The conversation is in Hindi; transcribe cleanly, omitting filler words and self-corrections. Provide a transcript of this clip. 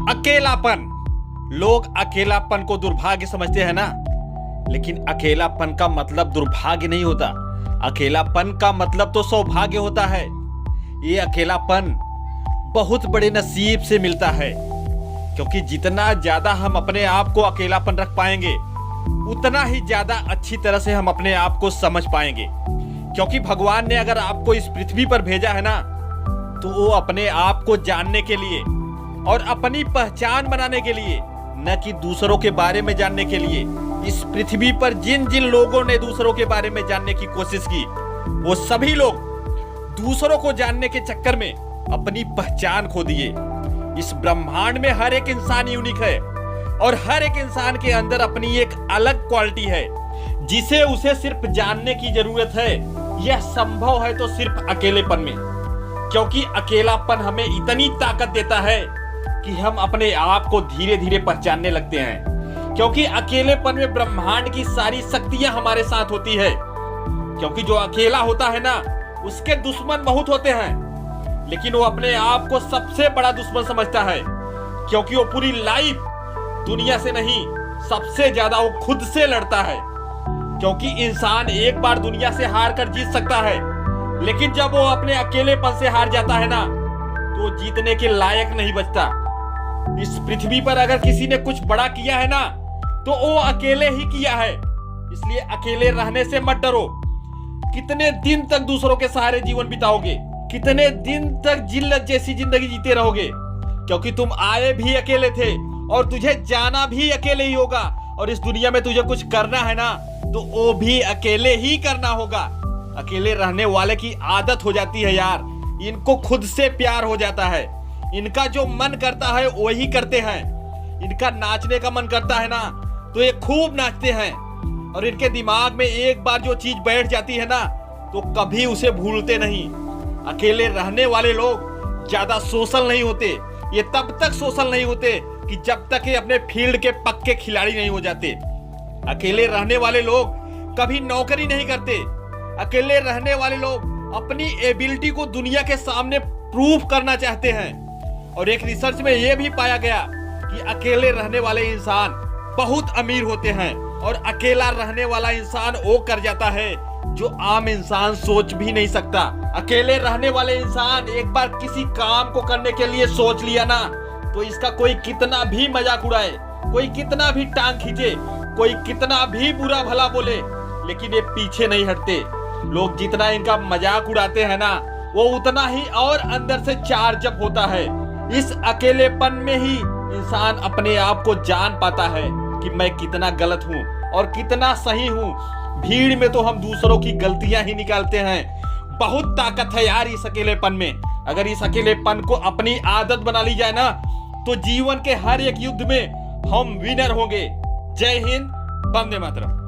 अकेलापन। लोग अकेलापन को दुर्भाग्य समझते हैं ना, लेकिन अकेलापन का मतलब दुर्भाग्य नहीं होता। अकेलापन का मतलब तो सौभाग्य होता है। ये अकेलापन बहुत बड़े नसीब से मिलता है, क्योंकि जितना ज्यादा हम अपने आप को अकेलापन रख पाएंगे उतना ही ज्यादा अच्छी तरह से हम अपने आप को समझ पाएंगे। क्योंकि भगवान ने अगर आपको इस पृथ्वी पर भेजा है ना, तो वो अपने आप को जानने के लिए और अपनी पहचान बनाने के लिए, न कि दूसरों के बारे में जानने के लिए। इस पृथ्वी पर जिन जिन लोगों ने दूसरों के बारे में जानने की कोशिश की, वो सभी लोग दूसरों को जानने के चक्कर में अपनी पहचान खो दिए। इस ब्रह्मांड में हर एक इंसान यूनिक है और हर एक इंसान के अंदर अपनी एक अलग क्वालिटी है, जिसे उसे सिर्फ जानने की जरूरत है। यह संभव है तो सिर्फ अकेलेपन में, क्योंकि अकेलापन हमें इतनी ताकत देता है कि हम अपने आप को धीरे धीरे पहचानने लगते हैं। क्योंकि अकेलेपन में ब्रह्मांड की सारी शक्तियां हमारे साथ होती है। क्योंकि जो अकेला होता है ना, उसके दुश्मन बहुत होते हैं, लेकिन वो अपने आप को सबसे बड़ा दुश्मन समझता है। क्योंकि वो पूरी लाइफ दुनिया से नहीं, सबसे ज्यादा वो खुद से लड़ता है। क्योंकि इंसान एक बार दुनिया से हार कर जीत सकता है, लेकिन जब वो अपने अकेलेपन से हार जाता है ना, तो जीतने के लायक नहीं बचता। इस पृथ्वी पर अगर किसी ने कुछ बड़ा किया है ना, तो वो अकेले ही किया है। इसलिए अकेले रहने से मत डरो। कितने दिन तक दूसरों के सहारे जीवन बिताओगे? कितने दिन तक जिल्लत जैसी जिंदगी जीते रहोगे? क्योंकि तुम आए भी अकेले थे और तुझे जाना भी अकेले ही होगा। और इस दुनिया में तुझे कुछ करना है ना, तो वो भी अकेले ही करना होगा। अकेले रहने वाले की आदत हो जाती है यार, इनको खुद से प्यार हो जाता है। इनका जो मन करता है वही करते हैं। इनका नाचने का मन करता है ना, तो ये खूब नाचते हैं। और इनके दिमाग में एक बार जो चीज बैठ जाती है ना, तो कभी उसे भूलते नहीं। अकेले रहने वाले लोग ज्यादा सोशल नहीं होते। ये तब तक सोशल नहीं होते कि जब तक ये अपने फील्ड के पक्के खिलाड़ी नहीं हो जाते। अकेले रहने वाले लोग कभी नौकरी नहीं करते। अकेले रहने वाले लोग अपनी एबिलिटी को दुनिया के सामने प्रूव करना चाहते हैं। और एक रिसर्च में यह भी पाया गया कि अकेले रहने वाले इंसान बहुत अमीर होते हैं। और अकेला रहने वाला इंसान वो कर जाता है जो आम इंसान सोच भी नहीं सकता। अकेले रहने वाले इंसान एक बार किसी काम को करने के लिए सोच लिया ना, तो इसका कोई कितना भी मजाक उड़ाए, कोई कितना भी टांग खींचे, कोई कितना भी बुरा भला बोले, लेकिन ये पीछे नहीं हटते। लोग जितना इनका मजाक उड़ाते हैं ना, वो उतना ही और अंदर से चार्ज अप होता है। इस अकेलेपन में ही इंसान अपने आप को जान पाता है कि मैं कितना गलत हूँ और कितना सही हूँ। भीड़ में तो हम दूसरों की गलतियां ही निकालते हैं। बहुत ताकत है यार इस अकेलेपन में। अगर इस अकेलेपन को अपनी आदत बना ली जाए ना, तो जीवन के हर एक युद्ध में हम विनर होंगे। जय हिंद, वंदे मातरम।